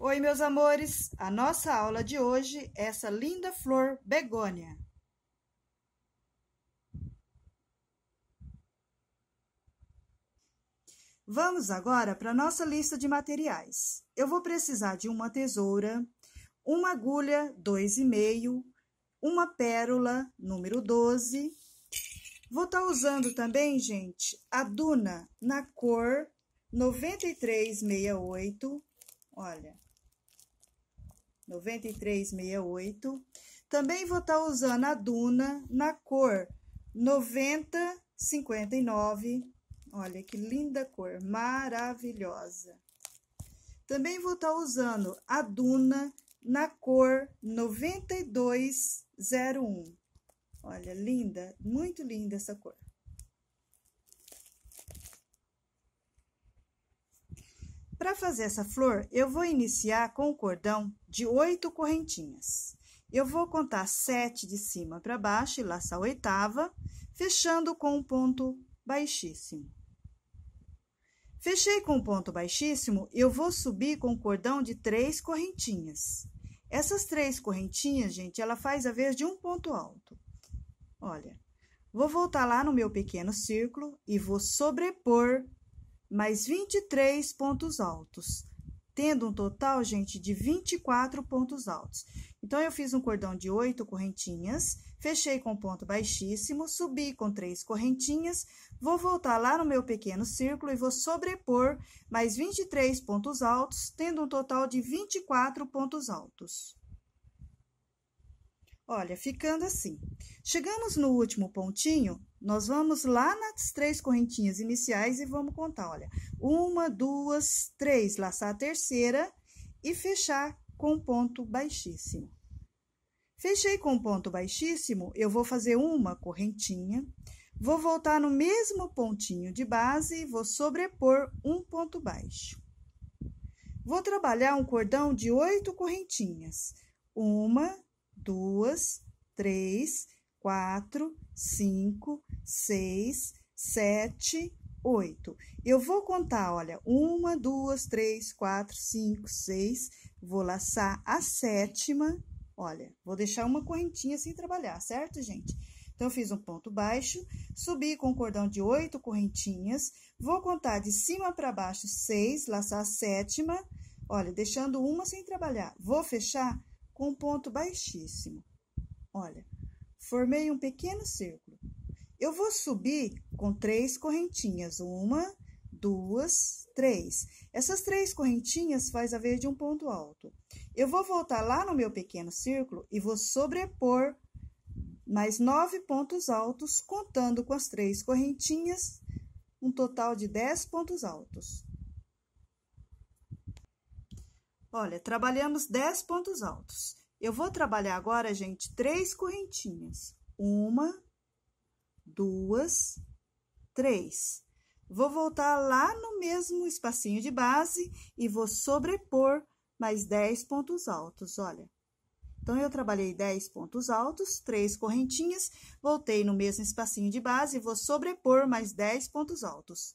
Oi, meus amores! A nossa aula de hoje é essa linda flor begônia. Vamos agora para a nossa lista de materiais. Eu vou precisar de uma tesoura, uma agulha 2,5, uma pérola número 12. Vou estar usando também, gente, a Duna na cor 9368, olha. 9368. Também vou estar usando a Duna na cor 9059. Olha que linda cor, maravilhosa. Também vou estar usando a Duna na cor 9201. Olha, linda, muito linda essa cor. Para fazer essa flor, eu vou iniciar com o cordão de 8 correntinhas. Eu vou contar 7 de cima para baixo e laçar a oitava, fechando com um ponto baixíssimo. Fechei com um ponto baixíssimo, eu vou subir com o cordão de 3 correntinhas. Essas 3 correntinhas, gente, ela faz a vez de um ponto alto. Olha, vou voltar lá no meu pequeno círculo e vou sobrepor mais 23 pontos altos, tendo um total, gente, de 24 pontos altos. Então, eu fiz um cordão de 8 correntinhas, fechei com ponto baixíssimo, subi com 3 correntinhas, vou voltar lá no meu pequeno círculo e vou sobrepor mais 23 pontos altos, tendo um total de 24 pontos altos. Olha, ficando assim. Chegamos no último pontinho, nós vamos lá nas 3 correntinhas iniciais e vamos contar, olha. 1, 2, 3, laçar a terceira e fechar com ponto baixíssimo. Fechei com ponto baixíssimo, eu vou fazer uma correntinha, vou voltar no mesmo pontinho de base e vou sobrepor um ponto baixo. Vou trabalhar um cordão de 8 correntinhas. 1, 2, 3, 4, 5, 6, 7, 8. Eu vou contar, olha, 1, 2, 3, 4, 5, 6, vou laçar a sétima, olha, vou deixar uma correntinha sem trabalhar, certo, gente? Então, eu fiz um ponto baixo, subi com um cordão de 8 correntinhas, vou contar de cima para baixo 6, laçar a sétima, olha, deixando uma sem trabalhar. Vou fechar com um ponto baixíssimo. Olha, formei um pequeno círculo. Eu vou subir com 3 correntinhas. 1, 2, 3. Essas 3 correntinhas faz a vez de um ponto alto. Eu vou voltar lá no meu pequeno círculo e vou sobrepor mais 9 pontos altos, contando com as 3 correntinhas, um total de 10 pontos altos. Olha, trabalhamos 10 pontos altos. Eu vou trabalhar agora, gente, 3 correntinhas. 1, 2, 3. Vou voltar lá no mesmo espacinho de base e vou sobrepor mais 10 pontos altos, olha. Então, eu trabalhei 10 pontos altos, 3 correntinhas, voltei no mesmo espacinho de base e vou sobrepor mais 10 pontos altos.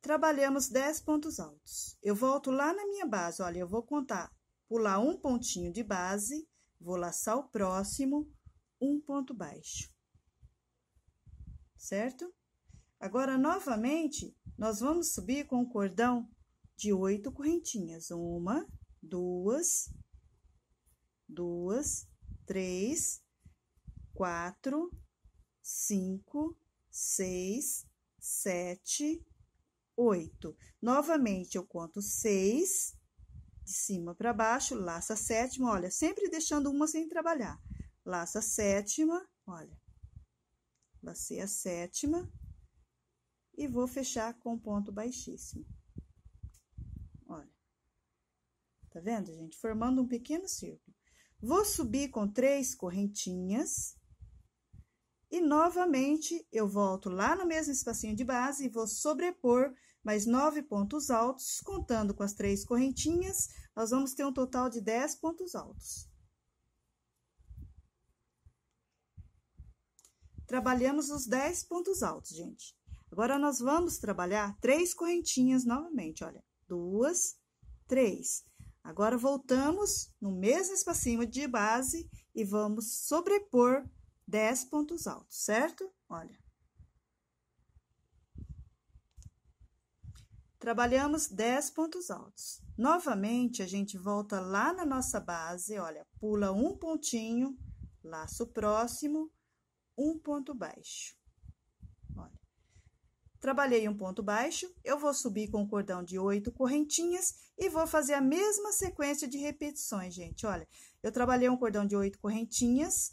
Trabalhamos 10 pontos altos. Eu volto lá na minha base, olha, eu vou contar, pular um pontinho de base, vou laçar o próximo, um ponto baixo. Certo? Agora, novamente, nós vamos subir com o cordão de 8 correntinhas. 1, 2, 3, 4, 5, 6, 7, 8. Novamente, eu conto 6, de cima para baixo, laço a sétima, olha, sempre deixando uma sem trabalhar. Laço a sétima, olha, lacei a sétima e vou fechar com ponto baixíssimo. Olha, tá vendo, gente? Formando um pequeno círculo. Vou subir com 3 correntinhas. E, novamente, eu volto lá no mesmo espacinho de base e vou sobrepor mais 9 pontos altos, contando com as 3 correntinhas, nós vamos ter um total de 10 pontos altos. Trabalhamos os 10 pontos altos, gente. Agora, nós vamos trabalhar 3 correntinhas novamente, olha. 2, 3. Agora, voltamos no mesmo espacinho de base e vamos sobrepor 10 pontos altos, certo? Olha. Trabalhamos 10 pontos altos. Novamente, a gente volta lá na nossa base, olha, pula um pontinho, laço próximo, um ponto baixo. Olha. Trabalhei um ponto baixo, eu vou subir com o cordão de 8 correntinhas e vou fazer a mesma sequência de repetições, gente. Olha, eu trabalhei um cordão de 8 correntinhas,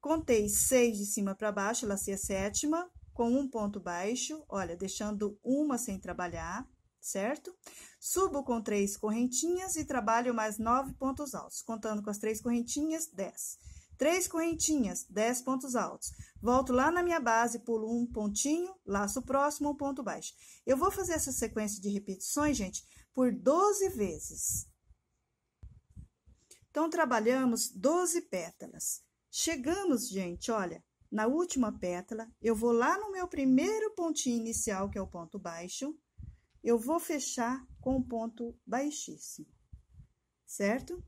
contei 6 de cima para baixo, lacei a sétima, com um ponto baixo, olha, deixando uma sem trabalhar, certo? Subo com 3 correntinhas e trabalho mais 9 pontos altos, contando com as 3 correntinhas, 10. 3 correntinhas, 10 pontos altos. Volto lá na minha base, pulo um pontinho, laço próximo, um ponto baixo. Eu vou fazer essa sequência de repetições, gente, por 12 vezes. Então, trabalhamos 12 pétalas. Chegamos, gente, olha, na última pétala, eu vou lá no meu primeiro pontinho inicial, que é o ponto baixo, eu vou fechar com um ponto baixíssimo, certo?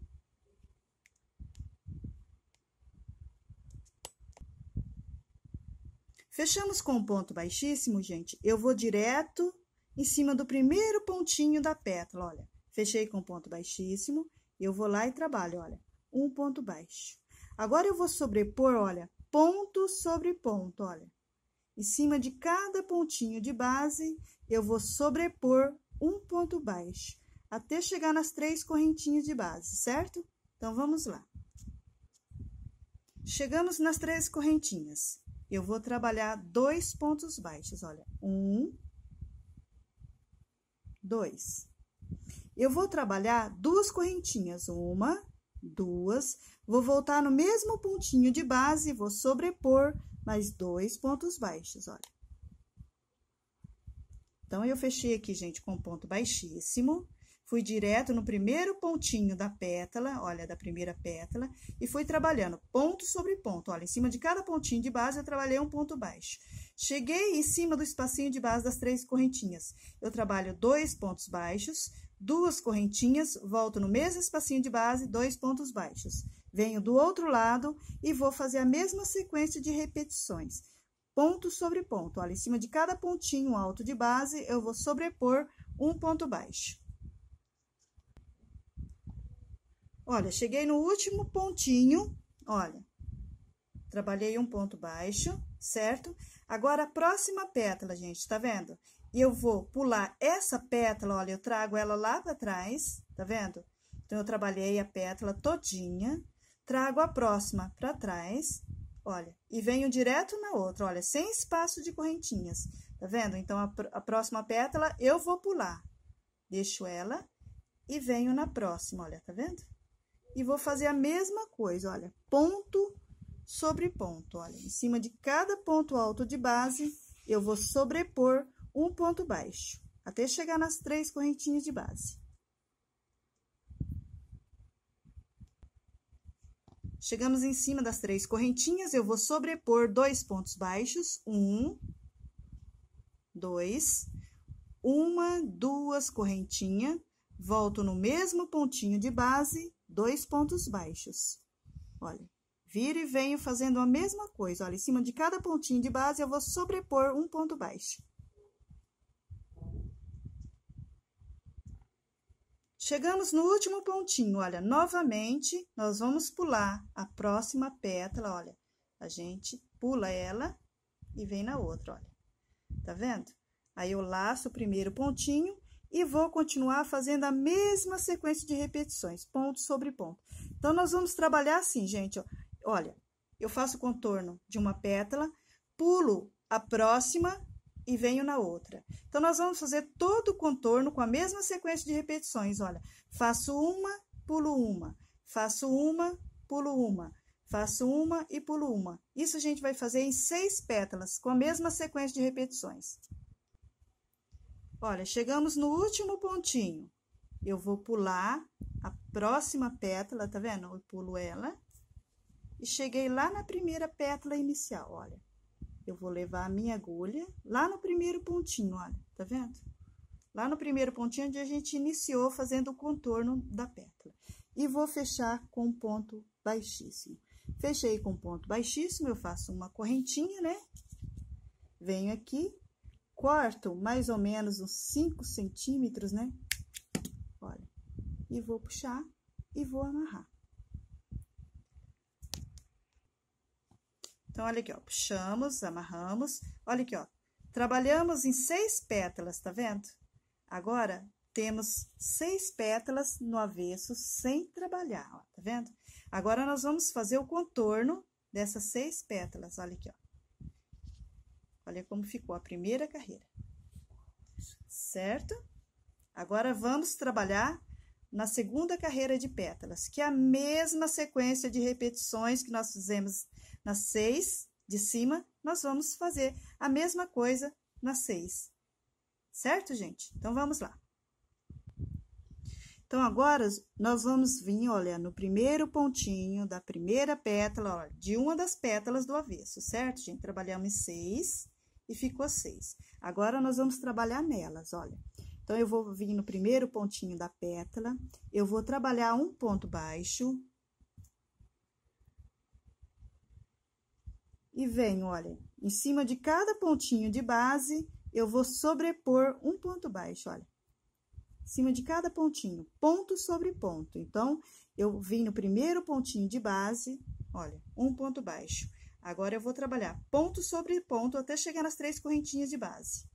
Fechamos com um ponto baixíssimo, gente, eu vou direto em cima do primeiro pontinho da pétala, olha. Fechei com ponto baixíssimo, eu vou lá e trabalho, olha, um ponto baixo. Agora, eu vou sobrepor, olha, ponto sobre ponto, olha. Em cima de cada pontinho de base, eu vou sobrepor um ponto baixo, até chegar nas 3 correntinhas de base, certo? Então, vamos lá. Chegamos nas 3 correntinhas. Eu vou trabalhar 2 pontos baixos, olha. 1, 2. Eu vou trabalhar 2 correntinhas, 1, 2. Vou voltar no mesmo pontinho de base, vou sobrepor mais 2 pontos baixos, olha. Então, eu fechei aqui, gente, com ponto baixíssimo. Fui direto no primeiro pontinho da pétala, olha, da primeira pétala, e fui trabalhando ponto sobre ponto, olha, em cima de cada pontinho de base, eu trabalhei um ponto baixo. Cheguei em cima do espacinho de base das 3 correntinhas. Eu trabalho 2 pontos baixos, 2 correntinhas, volto no mesmo espacinho de base, 2 pontos baixos. Venho do outro lado e vou fazer a mesma sequência de repetições. Ponto sobre ponto, olha, em cima de cada pontinho alto de base, eu vou sobrepor um ponto baixo. Olha, cheguei no último pontinho, olha, trabalhei um ponto baixo, certo? Agora, a próxima pétala, gente, tá vendo? Eu vou pular essa pétala, olha, eu trago ela lá pra trás, tá vendo? Então, eu trabalhei a pétala todinha, trago a próxima pra trás, olha, e venho direto na outra, olha, sem espaço de correntinhas, tá vendo? Então, a próxima pétala eu vou pular, deixo ela e venho na próxima, olha, tá vendo? E vou fazer a mesma coisa, olha, ponto sobre ponto, olha, em cima de cada ponto alto de base, eu vou sobrepor um ponto baixo, até chegar nas 3 correntinhas de base. Chegamos em cima das 3 correntinhas, eu vou sobrepor 2 pontos baixos, 1, 2, 1, 2 correntinhas, volto no mesmo pontinho de base, 2 pontos baixos. Olha, viro e venho fazendo a mesma coisa, olha, em cima de cada pontinho de base, eu vou sobrepor um ponto baixo. Chegamos no último pontinho, olha, novamente, nós vamos pular a próxima pétala, olha, a gente pula ela e vem na outra, olha, tá vendo? Aí, eu laço o primeiro pontinho e vou continuar fazendo a mesma sequência de repetições, ponto sobre ponto. Então, nós vamos trabalhar assim, gente, ó, olha, eu faço o contorno de uma pétala, pulo a próxima e venho na outra. Então, nós vamos fazer todo o contorno com a mesma sequência de repetições, olha. Faço uma, pulo uma, faço uma, pulo uma, faço uma e pulo uma. Isso a gente vai fazer em 6 pétalas, com a mesma sequência de repetições. Olha, chegamos no último pontinho. Eu vou pular a próxima pétala, tá vendo? Eu pulo ela e cheguei lá na primeira pétala inicial, olha. Eu vou levar a minha agulha lá no primeiro pontinho, olha, tá vendo? lá no primeiro pontinho onde a gente iniciou fazendo o contorno da pétala. E vou fechar com um ponto baixíssimo. Fechei com ponto baixíssimo, eu faço uma correntinha, né? Venho aqui, corto mais ou menos uns 5 centímetros, né? Olha, e vou puxar e vou amarrar. Então, olha aqui, ó, puxamos, amarramos, olha aqui, ó, trabalhamos em 6 pétalas, tá vendo? Agora, temos 6 pétalas no avesso sem trabalhar, ó, tá vendo? Agora, nós vamos fazer o contorno dessas 6 pétalas, olha aqui, ó. Olha como ficou a primeira carreira, certo? Agora, vamos trabalhar na segunda carreira de pétalas, que é a mesma sequência de repetições que nós fizemos nas 6 de cima, nós vamos fazer a mesma coisa nas 6, certo, gente? Então, vamos lá. Então, agora, nós vamos vir, olha, no primeiro pontinho da primeira pétala, ó, de uma das pétalas do avesso, certo, gente? Trabalhamos em 6 e ficou 6. Agora, nós vamos trabalhar nelas, olha. Então, eu vou vir no primeiro pontinho da pétala, eu vou trabalhar um ponto baixo. E venho, olha, em cima de cada pontinho de base, eu vou sobrepor um ponto baixo, olha. Em cima de cada pontinho, ponto sobre ponto. Então, eu vim no primeiro pontinho de base, olha, um ponto baixo. Agora, eu vou trabalhar ponto sobre ponto até chegar nas 3 correntinhas de base.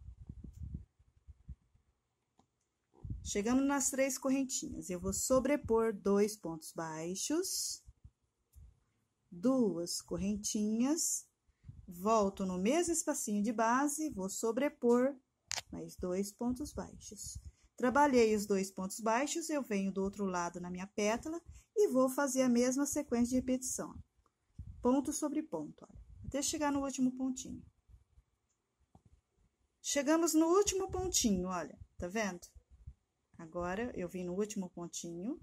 Chegando nas 3 correntinhas, eu vou sobrepor 2 pontos baixos, 2 correntinhas, volto no mesmo espacinho de base, vou sobrepor mais 2 pontos baixos. Trabalhei os 2 pontos baixos, eu venho do outro lado na minha pétala e vou fazer a mesma sequência de repetição. Ponto sobre ponto, olha, até chegar no último pontinho. Chegamos no último pontinho, olha, tá vendo? Agora, eu vim no último pontinho.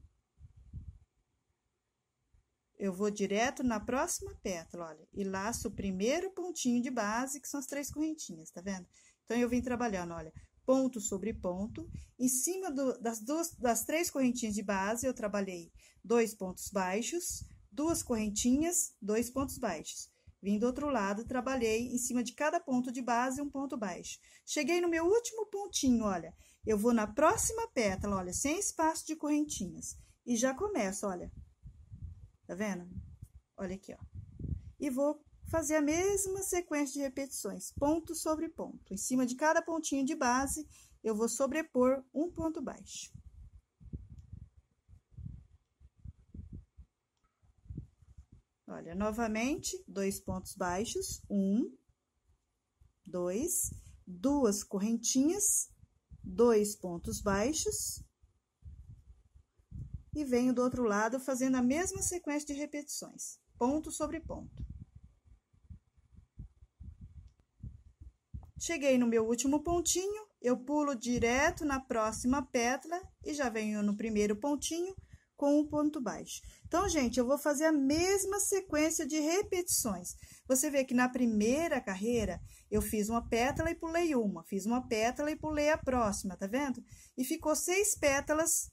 Eu vou direto na próxima pétala, olha, e laço o primeiro pontinho de base, que são as 3 correntinhas, tá vendo? Então, eu vim trabalhando, olha, ponto sobre ponto. Em cima das 3 correntinhas de base, eu trabalhei 2 pontos baixos, 2 correntinhas, 2 pontos baixos. Vim do outro lado, trabalhei em cima de cada ponto de base, um ponto baixo. Cheguei no meu último pontinho, olha, eu vou na próxima pétala, olha, sem espaço de correntinhas. E já começo, olha, tá vendo? Olha aqui, ó. E vou fazer a mesma sequência de repetições, ponto sobre ponto. Em cima de cada pontinho de base, eu vou sobrepor um ponto baixo. Olha, novamente, 2 pontos baixos, 1, 2, 2 correntinhas, 2 pontos baixos, e venho do outro lado fazendo a mesma sequência de repetições, ponto sobre ponto. Cheguei no meu último pontinho, eu pulo direto na próxima pétala e já venho no primeiro pontinho com um ponto baixo. Então, gente, eu vou fazer a mesma sequência de repetições. Você vê que na primeira carreira, eu fiz uma pétala e pulei uma, fiz uma pétala e pulei a próxima, tá vendo? E ficou 6 pétalas,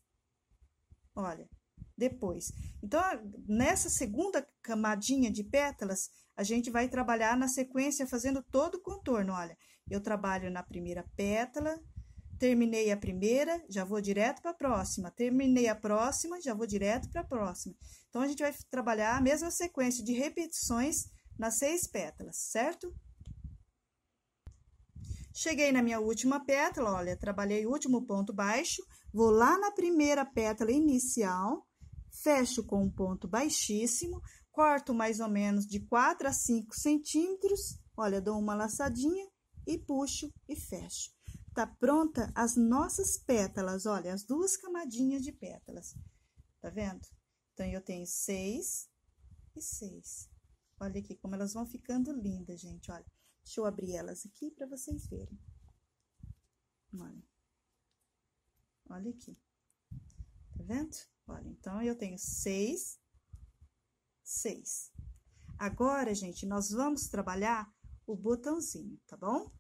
olha, depois. Então, nessa segunda camadinha de pétalas, a gente vai trabalhar na sequência fazendo todo o contorno, olha. Eu trabalho na primeira pétala, terminei a primeira, já vou direto para a próxima. Terminei a próxima, já vou direto para a próxima. Então, a gente vai trabalhar a mesma sequência de repetições nas 6 pétalas, certo? Cheguei na minha última pétala, olha, trabalhei o último ponto baixo, vou lá na primeira pétala inicial, fecho com um ponto baixíssimo, corto mais ou menos de 4 a 5 centímetros, olha, dou uma laçadinha e puxo e fecho. Tá pronta as nossas pétalas, olha, as 2 camadinhas de pétalas, tá vendo? Então, eu tenho 6 e 6. Olha aqui como elas vão ficando lindas, gente, olha. Deixa eu abrir elas aqui para vocês verem. Olha. Olha aqui. Tá vendo? Olha, então, eu tenho 6, 6. Agora, gente, nós vamos trabalhar o botãozinho, tá bom?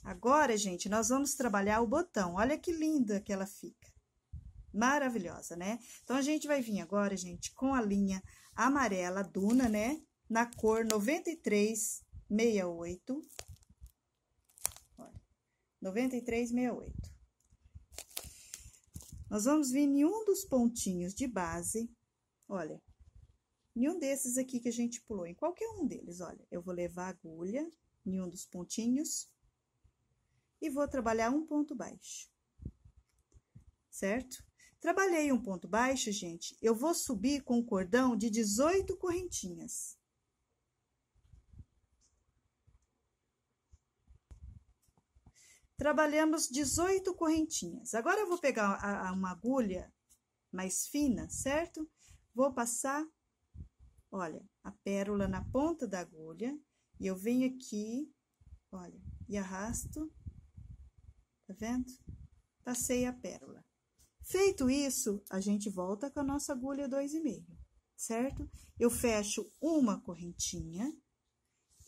Agora, gente, nós vamos trabalhar o botão. Olha que linda que ela fica. Maravilhosa, né? Então, a gente vai vir agora, gente, com a linha amarela Duna, né? Na cor 9368. Olha, 9368. Nós vamos vir em um dos pontinhos de base, olha, em um desses aqui que a gente pulou, em qualquer um deles, olha. Eu vou levar a agulha em um dos pontinhos e vou trabalhar um ponto baixo, certo? Trabalhei um ponto baixo, gente, eu vou subir com o cordão de 18 correntinhas. Trabalhamos 18 correntinhas. Agora, eu vou pegar uma agulha mais fina, certo? Vou passar, olha, a pérola na ponta da agulha e eu venho aqui, olha, e arrasto, tá vendo? Passei a pérola. Feito isso, a gente volta com a nossa agulha 2,5, certo? Eu fecho uma correntinha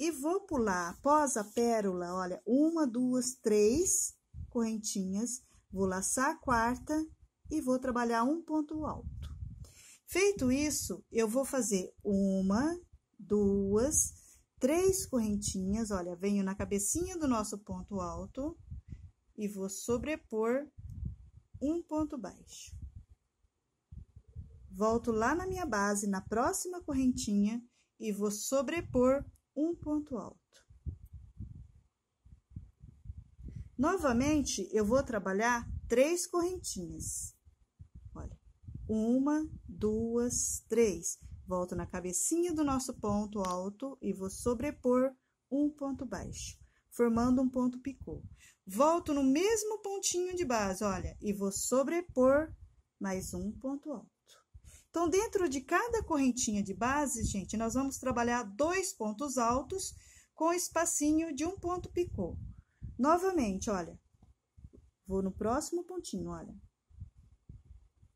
e vou pular, após a pérola, olha, 1, 2, 3 correntinhas, vou laçar a quarta e vou trabalhar um ponto alto. Feito isso, eu vou fazer 1, 2, 3 correntinhas, olha, venho na cabecinha do nosso ponto alto e vou sobrepor um ponto baixo. Volto lá na minha base, na próxima correntinha, e vou sobrepor um ponto alto. Novamente, eu vou trabalhar 3 correntinhas. Olha, 1, 2, 3. Volto na cabecinha do nosso ponto alto e vou sobrepor um ponto baixo, formando um ponto picô. Volto no mesmo pontinho de base, olha, e vou sobrepor mais um ponto alto. Então, dentro de cada correntinha de base, gente, nós vamos trabalhar 2 pontos altos com espacinho de um ponto picô. Novamente, olha, vou no próximo pontinho, olha.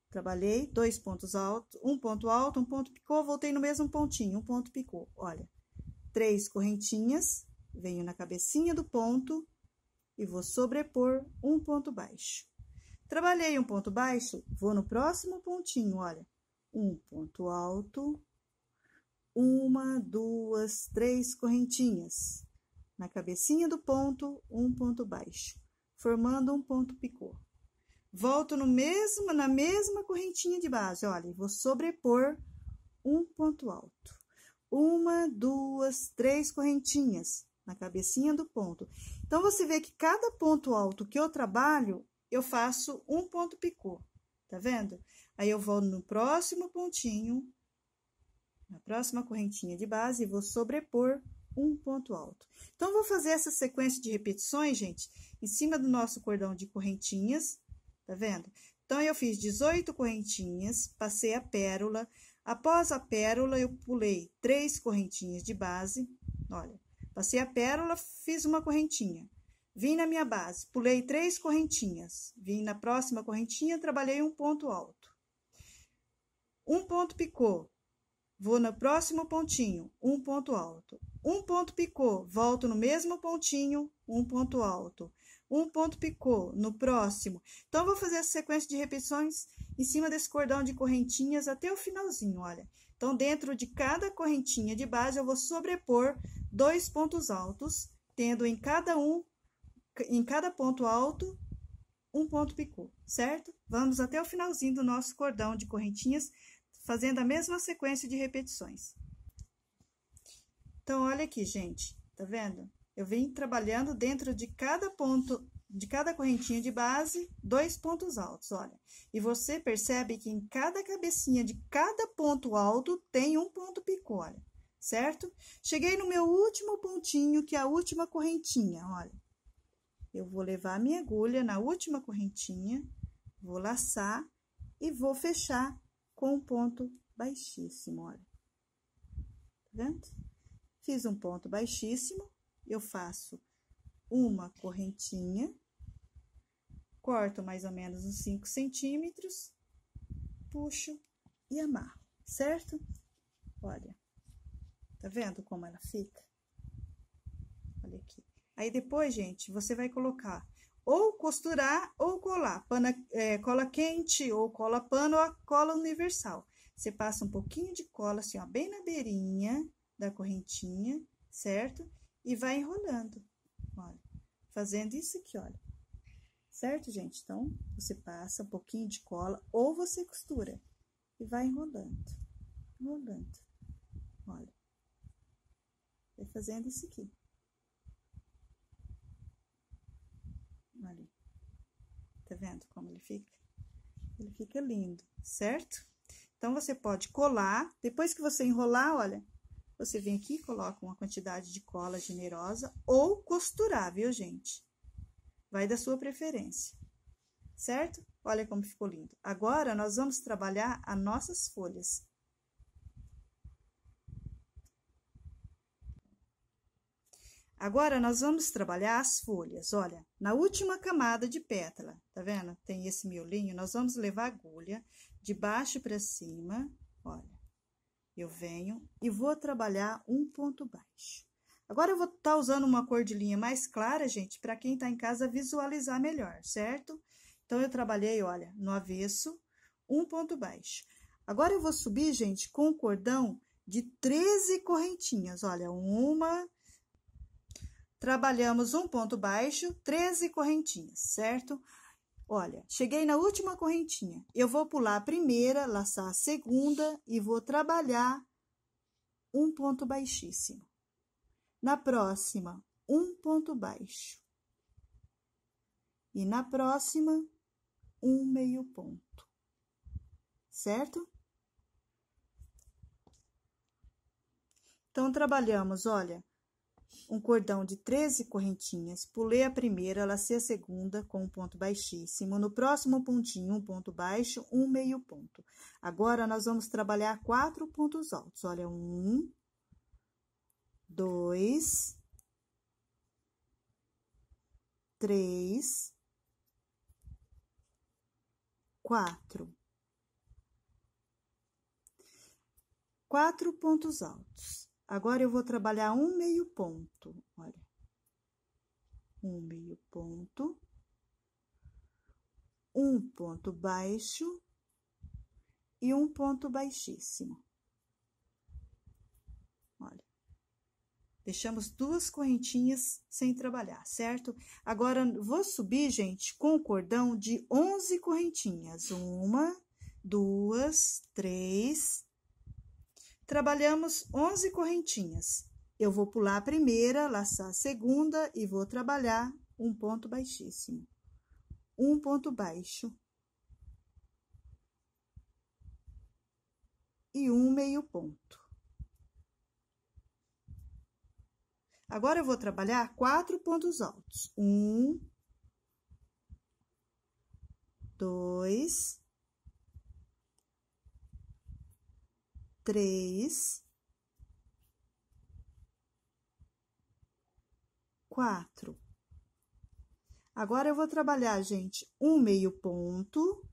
Trabalhei 2 pontos altos, um ponto alto, um ponto picô, voltei no mesmo pontinho, um ponto picô. Olha, 3 correntinhas, venho na cabecinha do ponto e vou sobrepor um ponto baixo. Trabalhei um ponto baixo, vou no próximo pontinho, olha. Um ponto alto, 1, 2, 3 correntinhas. Na cabecinha do ponto, um ponto baixo, formando um ponto picô. Volto na mesma correntinha de base, olha, e vou sobrepor um ponto alto. 1, 2, 3 correntinhas na cabecinha do ponto. Então, você vê que cada ponto alto que eu trabalho, eu faço um ponto picô, tá vendo? Aí, eu vou no próximo pontinho, na próxima correntinha de base, e vou sobrepor um ponto alto. Então, vou fazer essa sequência de repetições, gente, em cima do nosso cordão de correntinhas, tá vendo? Então, eu fiz 18 correntinhas, passei a pérola. Após a pérola, eu pulei 3 correntinhas de base, olha, passei a pérola, fiz uma correntinha. Vim na minha base, pulei 3 correntinhas, vim na próxima correntinha, trabalhei um ponto alto. Um ponto picô, vou no próximo pontinho, um ponto alto. Um ponto picô, volto no mesmo pontinho, um ponto alto. Um ponto picô no próximo. Então, vou fazer essa sequência de repetições em cima desse cordão de correntinhas até o finalzinho, olha. Então, dentro de cada correntinha de base, eu vou sobrepor 2 pontos altos, tendo em cada ponto alto, um ponto picô, certo? Vamos até o finalzinho do nosso cordão de correntinhas, fazendo a mesma sequência de repetições. Então, olha aqui, gente, tá vendo? Eu vim trabalhando dentro de cada ponto, de cada correntinha de base, 2 pontos altos, olha. E você percebe que em cada cabecinha de cada ponto alto tem um ponto picô, olha, certo? Cheguei no meu último pontinho, que é a última correntinha, olha. Eu vou levar a minha agulha na última correntinha, vou laçar e vou fechar com um ponto baixíssimo, olha. Tá vendo? Fiz um ponto baixíssimo, eu faço uma correntinha, corto mais ou menos uns 5 centímetros, puxo e amarro, certo? Olha, tá vendo como ela fica? Olha aqui. Aí, depois, gente, você vai colocar ou costurar ou colar. Cola quente, ou cola pano, ou a cola universal. Você passa um pouquinho de cola, assim, ó, bem na beirinha da correntinha, certo? E vai enrolando, olha, fazendo isso aqui, olha. Certo, gente? Então, você passa um pouquinho de cola ou você costura e vai enrolando, enrolando. Olha, vai fazendo isso aqui. Olha, tá vendo como ele fica? Ele fica lindo, certo? Então, você pode colar, depois que você enrolar, olha, você vem aqui e coloca uma quantidade de cola generosa ou costurar, viu, gente? Vai da sua preferência, certo? Olha como ficou lindo. Agora, nós vamos trabalhar as nossas folhas. Agora, nós vamos trabalhar as folhas. Olha, na última camada de pétala, tá vendo? Tem esse miolinho, nós vamos levar a agulha de baixo para cima, olha. Eu venho e vou trabalhar um ponto baixo. Agora, eu vou estar usando uma cor de linha mais clara, gente, para quem tá em casa visualizar melhor, certo? Então, eu trabalhei, olha, no avesso, um ponto baixo. Agora, eu vou subir, gente, com um cordão de 13 correntinhas. Olha, trabalhamos um ponto baixo, 13 correntinhas, certo? Olha, cheguei na última correntinha. Eu vou pular a primeira, laçar a segunda e vou trabalhar um ponto baixíssimo. Na próxima, um ponto baixo. E na próxima, um meio ponto. Certo? Então, trabalhamos, olha, um cordão de 13 correntinhas, pulei a primeira, lacei a segunda com um ponto baixíssimo. No próximo pontinho, um ponto baixo, um meio ponto. Agora, nós vamos trabalhar 4 pontos altos. Olha, 1, 2, 3, 4. 4 pontos altos. Agora, eu vou trabalhar um meio ponto, olha. Um meio ponto. Um ponto baixo e um ponto baixíssimo. Olha. Deixamos 2 correntinhas sem trabalhar, certo? Agora, vou subir, gente, com o cordão de 11 correntinhas. 1, 2, 3... Trabalhamos 11 correntinhas. Eu vou pular a primeira, laçar a segunda e vou trabalhar um ponto baixíssimo. Um ponto baixo. E um meio ponto. Agora, eu vou trabalhar 4 pontos altos. 1, 2, 3, 4. Agora, eu vou trabalhar, gente, um meio ponto,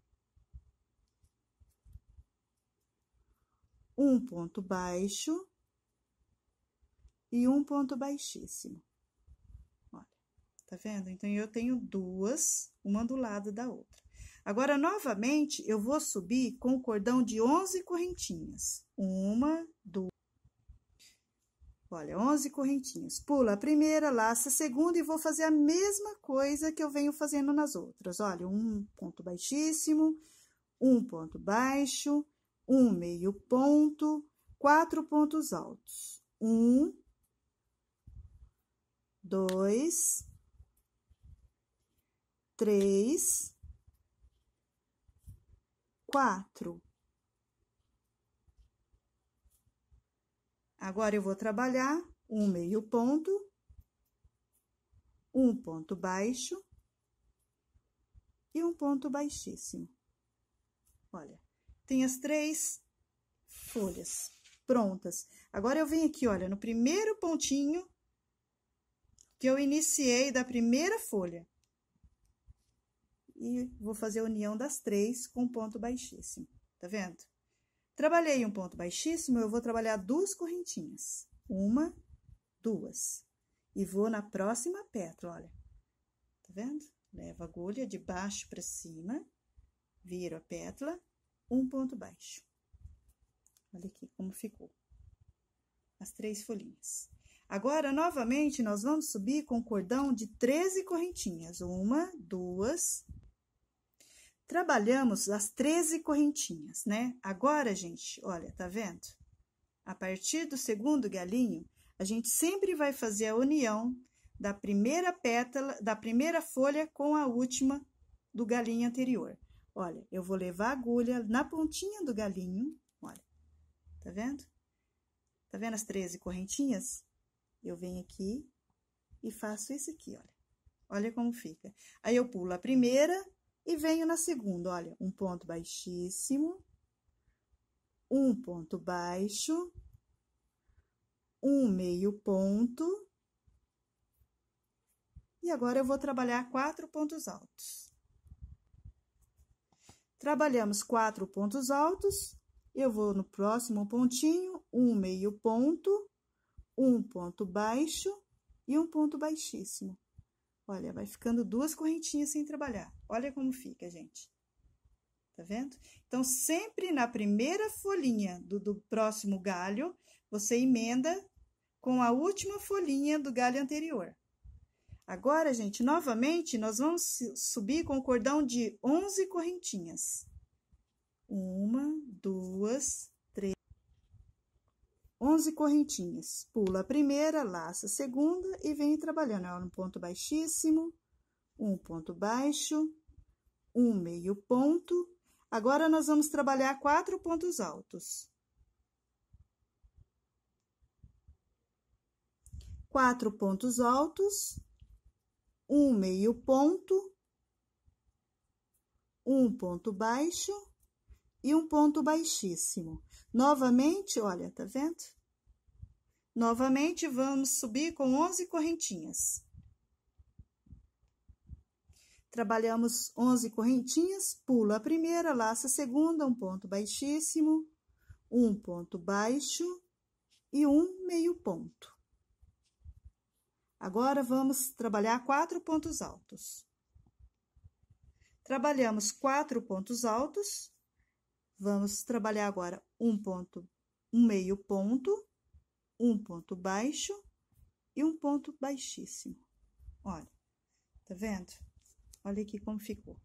um ponto baixo e um ponto baixíssimo. Olha, tá vendo? Então, eu tenho 2, uma do lado da outra. Agora, novamente, eu vou subir com o cordão de 11 correntinhas. 1, 2... Olha, 11 correntinhas. Pula a primeira, laça a segunda e vou fazer a mesma coisa que eu venho fazendo nas outras. Olha, um ponto baixíssimo, um ponto baixo, um meio ponto, 4 pontos altos. 1, 2, 3, 4. Agora, eu vou trabalhar um meio ponto, um ponto baixo e um ponto baixíssimo. Olha, tem as 3 folhas prontas. Agora, eu venho aqui, olha, no primeiro pontinho que eu iniciei da primeira folha. E vou fazer a união das 3 com ponto baixíssimo, tá vendo? Trabalhei um ponto baixíssimo, eu vou trabalhar 2 correntinhas. 1, 2. e vou na próxima pétala, olha. Tá vendo? Levo a agulha de baixo para cima, viro a pétala, um ponto baixo. Olha aqui como ficou. As 3 folhinhas. Agora, novamente, nós vamos subir com cordão de 13 correntinhas. 1, 2. Trabalhamos as 13 correntinhas, né? Agora, gente, olha, tá vendo? A partir do segundo galinho, a gente sempre vai fazer a união da primeira pétala, da primeira folha com a última do galinho anterior. Olha, eu vou levar a agulha na pontinha do galinho, olha, tá vendo? Tá vendo as 13 correntinhas? Eu venho aqui e faço isso aqui, olha. Olha como fica. Aí, eu pulo a primeira e venho na segunda, olha, um ponto baixíssimo, um ponto baixo, um meio ponto, e agora eu vou trabalhar 4 pontos altos. Trabalhamos 4 pontos altos, eu vou no próximo pontinho, um meio ponto, um ponto baixo e um ponto baixíssimo. Olha, vai ficando 2 correntinhas sem trabalhar. Olha como fica, gente. Tá vendo? Então, sempre na primeira folhinha do próximo galho, você emenda com a última folhinha do galho anterior. Agora, gente, novamente, nós vamos subir com o cordão de 11 correntinhas. 1, 2, 3, 11 correntinhas. Pula a primeira, laça a segunda e vem trabalhando. Olha, um ponto baixíssimo, um ponto baixo, um meio ponto. Agora, nós vamos trabalhar 4 pontos altos. 4 pontos altos, um meio ponto, um ponto baixo e um ponto baixíssimo. Novamente, olha, tá vendo? Novamente, vamos subir com 11 correntinhas. Trabalhamos 11 correntinhas, pulo a primeira, laço a segunda, um ponto baixíssimo, um ponto baixo e um meio ponto. Agora, vamos trabalhar 4 pontos altos. Trabalhamos 4 pontos altos, vamos trabalhar agora um meio ponto, um ponto baixo e um ponto baixíssimo. Olha, tá vendo? Olha aqui como ficou.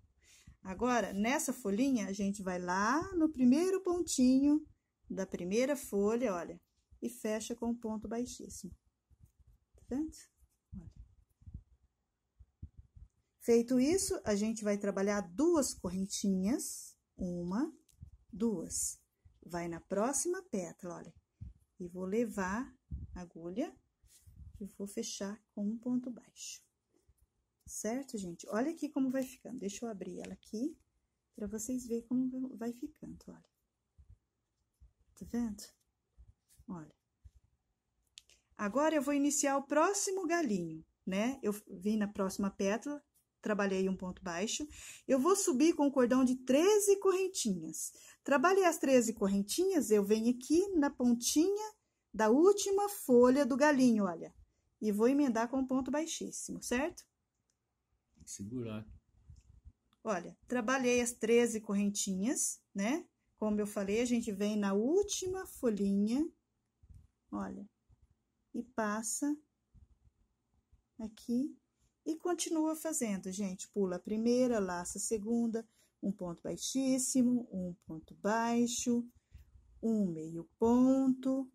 Agora, nessa folhinha, a gente vai lá no primeiro pontinho da primeira folha, olha, e fecha com um ponto baixíssimo. Tá vendo? Olha. Feito isso, a gente vai trabalhar 2 correntinhas, 1, 2. Vai na próxima pétala, olha, e vou levar a agulha e vou fechar com um ponto baixo. Certo, gente? Olha aqui como vai ficando. Deixa eu abrir ela aqui, para vocês verem como vai ficando, olha. Tá vendo? Olha. Agora, eu vou iniciar o próximo galinho, né? Eu vim na próxima pétala, trabalhei um ponto baixo. Eu vou subir com o cordão de 13 correntinhas. Trabalhei as 13 correntinhas, eu venho aqui na pontinha da última folha do galinho, olha. E vou emendar com um ponto baixíssimo, certo? Segurar. Olha, trabalhei as 13 correntinhas, né? Como eu falei, a gente vem na última folhinha, olha, e passa aqui e continua fazendo, gente. Pula a primeira, laça a segunda, um ponto baixíssimo, um ponto baixo, um meio ponto.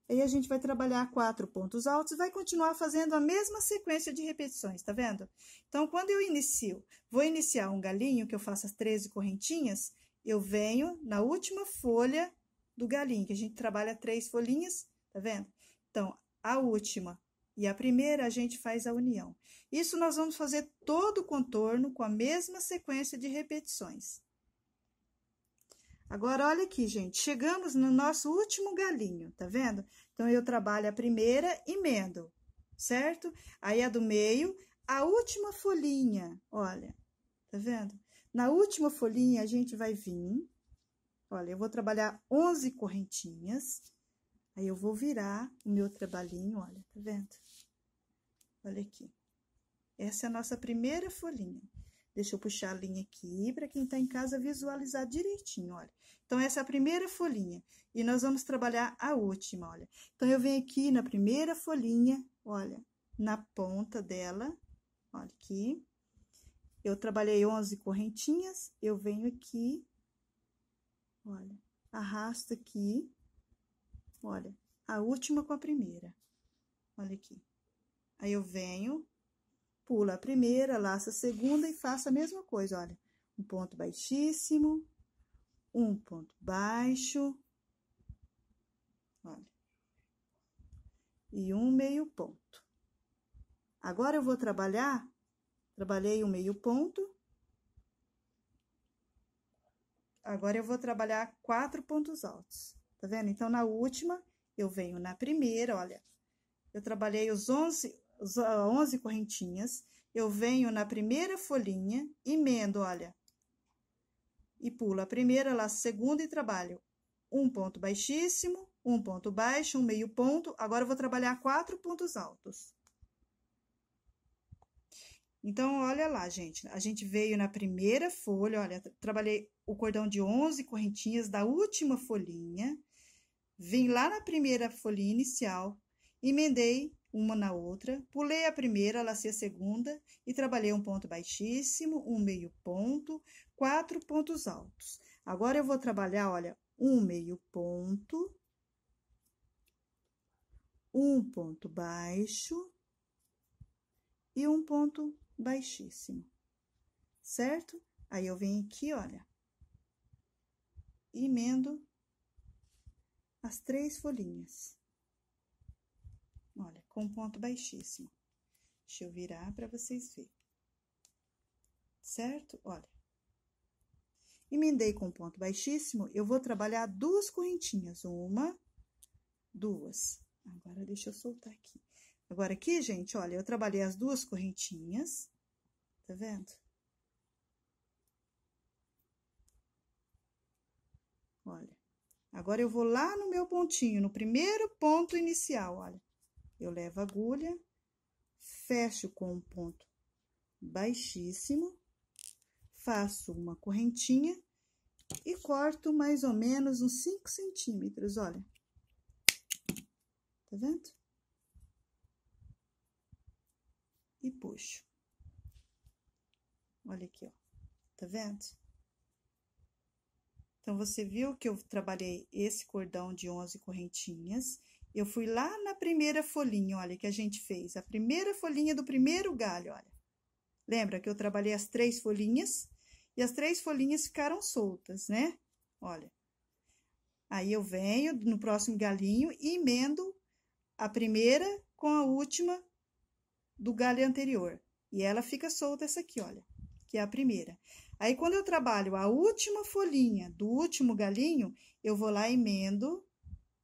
Aí, a gente vai trabalhar 4 pontos altos e vai continuar fazendo a mesma sequência de repetições, tá vendo? Então, quando eu vou iniciar um galinho, que eu faço as 13 correntinhas, eu venho na última folha do galinho, que a gente trabalha 3 folhinhas, tá vendo? Então, a última e a primeira, a gente faz a união. Isso nós vamos fazer todo o contorno com a mesma sequência de repetições. Agora, olha aqui, gente, chegamos no nosso último galinho, tá vendo? Então, eu trabalho a primeira, emendo, certo? Aí, a do meio, a última folhinha, olha, tá vendo? Na última folhinha, a gente vai vir, olha, eu vou trabalhar 11 correntinhas, aí eu vou virar o meu trabalhinho, olha, tá vendo? Olha aqui. Essa é a nossa primeira folhinha. Deixa eu puxar a linha aqui, para quem tá em casa visualizar direitinho, olha. Então, essa é a primeira folhinha. E nós vamos trabalhar a última, olha. Então, eu venho aqui na primeira folhinha, olha, na ponta dela, olha aqui. Eu trabalhei 11 correntinhas, eu venho aqui, olha, arrasto aqui, olha, a última com a primeira. Olha aqui. Aí, eu venho, pulo a primeira, laço a segunda e faço a mesma coisa, olha. Um ponto baixíssimo, um ponto baixo, olha. E um meio ponto. Agora, eu vou trabalhar, trabalhei um meio ponto. Agora, eu vou trabalhar 4 pontos altos, tá vendo? Então, na última, eu venho na primeira, olha. Eu trabalhei os 11 correntinhas, eu venho na primeira folhinha, emendo, olha, e pulo a primeira, laço a segunda e trabalho um ponto baixíssimo, um ponto baixo, um meio ponto. Agora, eu vou trabalhar 4 pontos altos. Então, olha lá, gente, a gente veio na primeira folha, olha, trabalhei o cordão de 11 correntinhas da última folhinha, vim lá na primeira folhinha inicial, emendei uma na outra, pulei a primeira, lacei a segunda e trabalhei um ponto baixíssimo, um meio ponto, 4 pontos altos. Agora, eu vou trabalhar, olha, um meio ponto, um ponto baixo e um ponto baixíssimo, certo? Aí, eu venho aqui, olha, emendo as 3 folhinhas. Olha, com ponto baixíssimo. Deixa eu virar para vocês verem. Certo? Olha. Emendei com ponto baixíssimo, eu vou trabalhar 2 correntinhas. 1, 2. Agora, deixa eu soltar aqui. Agora, aqui, gente, olha, eu trabalhei as 2 correntinhas. Tá vendo? Olha. Agora, eu vou lá no meu pontinho, no primeiro ponto inicial, olha. Eu levo a agulha, fecho com um ponto baixíssimo, faço uma correntinha e corto mais ou menos uns 5 centímetros, olha. Tá vendo? E puxo. Olha aqui, ó. Tá vendo? Então, você viu que eu trabalhei esse cordão de 11 correntinhas. Eu fui lá na primeira folhinha, olha, que a gente fez. A primeira folhinha do primeiro galho, olha. Lembra que eu trabalhei as 3 folhinhas? E as 3 folhinhas ficaram soltas, né? Olha. Aí, eu venho no próximo galinho e emendo a primeira com a última do galho anterior. E ela fica solta essa aqui, olha, que é a primeira. Aí, quando eu trabalho a última folhinha do último galinho, eu vou lá e emendo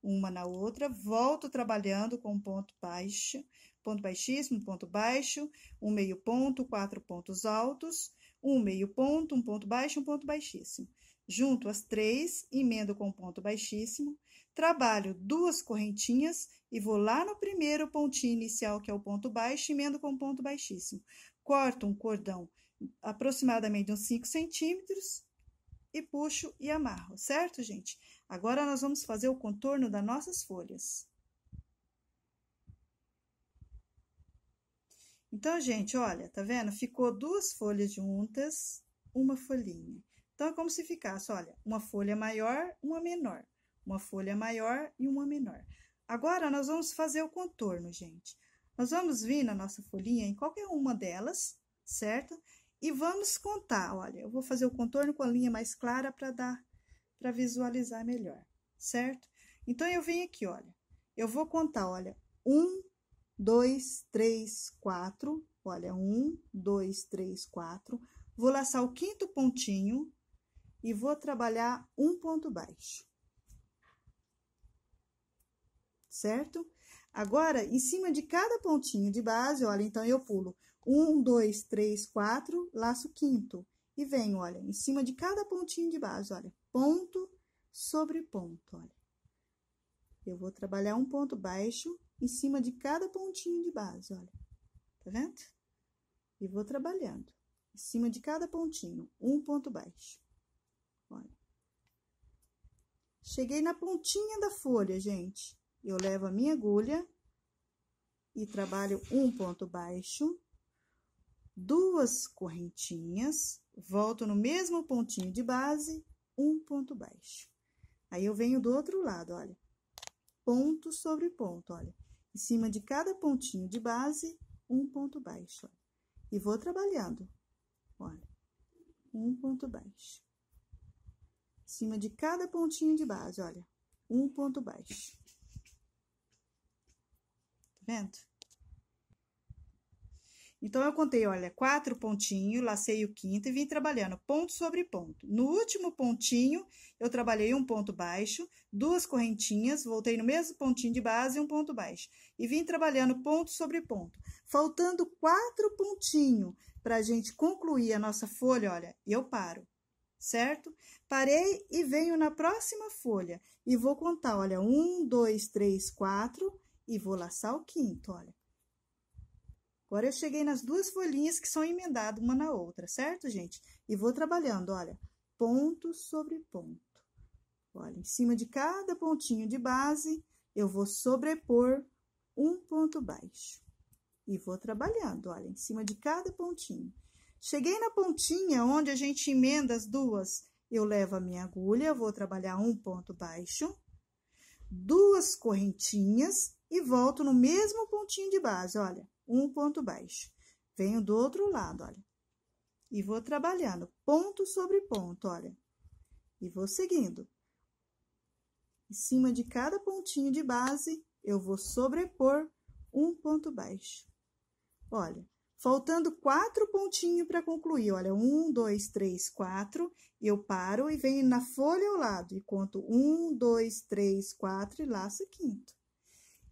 uma na outra, volto trabalhando com ponto baixo, ponto baixíssimo, ponto baixo, um meio ponto, 4 pontos altos, um meio ponto, um ponto baixo, um ponto baixíssimo. Junto as 3, emendo com ponto baixíssimo, trabalho 2 correntinhas e vou lá no primeiro pontinho inicial, que é o ponto baixo, emendo com ponto baixíssimo. Corto um cordão aproximadamente uns 5 centímetros e puxo e amarro, certo, gente? Agora, nós vamos fazer o contorno das nossas folhas. Então, gente, olha, tá vendo? Ficou 2 folhas juntas, uma folhinha. Então, é como se ficasse, olha, uma folha maior, uma menor. Uma folha maior e uma menor. Agora, nós vamos fazer o contorno, gente. Nós vamos vir na nossa folhinha em qualquer uma delas, certo? E vamos contar, olha, eu vou fazer o contorno com a linha mais clara para visualizar melhor, certo? Então, eu venho aqui, olha, eu vou contar, olha, 1, 2, 3, 4, olha, 1, 2, 3, 4. Vou laçar o 5º pontinho e vou trabalhar um ponto baixo. Certo? Agora, em cima de cada pontinho de base, olha, então, eu pulo 1, 2, 3, 4, laço o 5º. E venho, olha, em cima de cada pontinho de base, olha, ponto sobre ponto, olha. Eu vou trabalhar um ponto baixo em cima de cada pontinho de base, olha. Tá vendo? E vou trabalhando. Em cima de cada pontinho, um ponto baixo. Olha. Cheguei na pontinha da folha, gente. Eu levo a minha agulha e trabalho um ponto baixo, 2 correntinhas, volto no mesmo pontinho de base, um ponto baixo. Aí, eu venho do outro lado, olha. Ponto sobre ponto, olha. Em cima de cada pontinho de base, um ponto baixo, olha. E vou trabalhando, olha. Um ponto baixo. Em cima de cada pontinho de base, olha. Um ponto baixo. Tá vendo? Então, eu contei, olha, 4 pontinhos, lacei o quinto e vim trabalhando ponto sobre ponto. No último pontinho, eu trabalhei um ponto baixo, 2 correntinhas, voltei no mesmo pontinho de base e um ponto baixo. E vim trabalhando ponto sobre ponto. Faltando 4 pontinhos para a gente concluir a nossa folha, olha, eu paro, certo? Parei e venho na próxima folha. E vou contar, olha, 1, 2, 3, 4 e vou laçar o quinto, olha. Agora, eu cheguei nas 2 folhinhas que são emendadas uma na outra, certo, gente? E vou trabalhando, olha, ponto sobre ponto. Olha, em cima de cada pontinho de base, eu vou sobrepor um ponto baixo. E vou trabalhando, olha, em cima de cada pontinho. Cheguei na pontinha onde a gente emenda as 2, eu levo a minha agulha, vou trabalhar um ponto baixo, 2 correntinhas e volto no mesmo pontinho de base, olha. Um ponto baixo. Venho do outro lado, olha. E vou trabalhando ponto sobre ponto, olha. E vou seguindo. Em cima de cada pontinho de base, eu vou sobrepor um ponto baixo. Olha, faltando 4 pontinhos para concluir, olha. 1, 2, 3, 4. Eu paro e venho na folha ao lado. E conto 1, 2, 3, 4 e laço o quinto.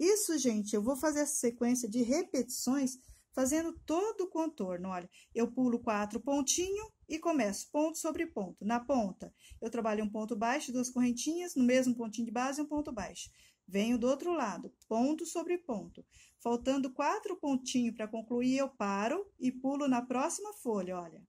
Isso, gente, eu vou fazer essa sequência de repetições fazendo todo o contorno. Olha, eu pulo 4 pontinhos e começo ponto sobre ponto. Na ponta, eu trabalho um ponto baixo, 2 correntinhas, no mesmo pontinho de base, um ponto baixo. Venho do outro lado, ponto sobre ponto. Faltando 4 pontinhos para concluir, eu paro e pulo na próxima folha, olha.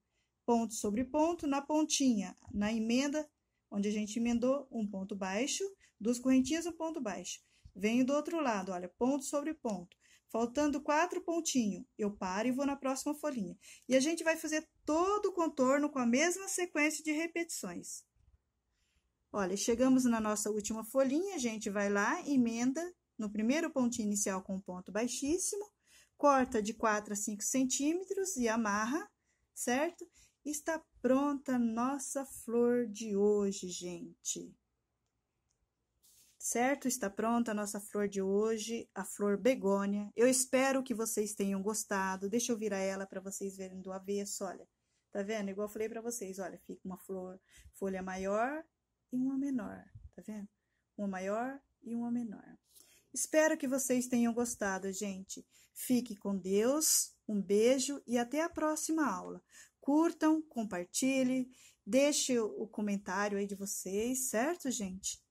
Ponto sobre ponto, na pontinha, na emenda, onde a gente emendou, um ponto baixo, 2 correntinhas, um ponto baixo. Venho do outro lado, olha, ponto sobre ponto. Faltando 4 pontinhos, eu paro e vou na próxima folhinha. E a gente vai fazer todo o contorno com a mesma sequência de repetições. Olha, chegamos na nossa última folhinha, a gente vai lá, emenda no primeiro pontinho inicial com um ponto baixíssimo, corta de 4 a 5 centímetros e amarra, certo? Está pronta a nossa flor de hoje, gente. Certo? Está pronta a nossa flor de hoje, a flor begônia. Eu espero que vocês tenham gostado. Deixa eu virar ela para vocês verem do avesso, olha. Tá vendo? Igual eu falei para vocês, olha, fica uma folha maior e uma menor, tá vendo? Uma maior e uma menor. Espero que vocês tenham gostado, gente. Fique com Deus, um beijo e até a próxima aula. Curtam, compartilhem, deixem o comentário aí de vocês, certo, gente?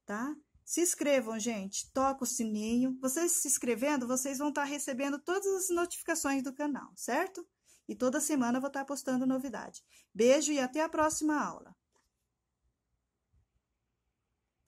Tá? Se inscrevam, gente, toca o sininho. Vocês se inscrevendo, vocês vão estar recebendo todas as notificações do canal, certo? E toda semana eu vou estar postando novidade. Beijo e até a próxima aula.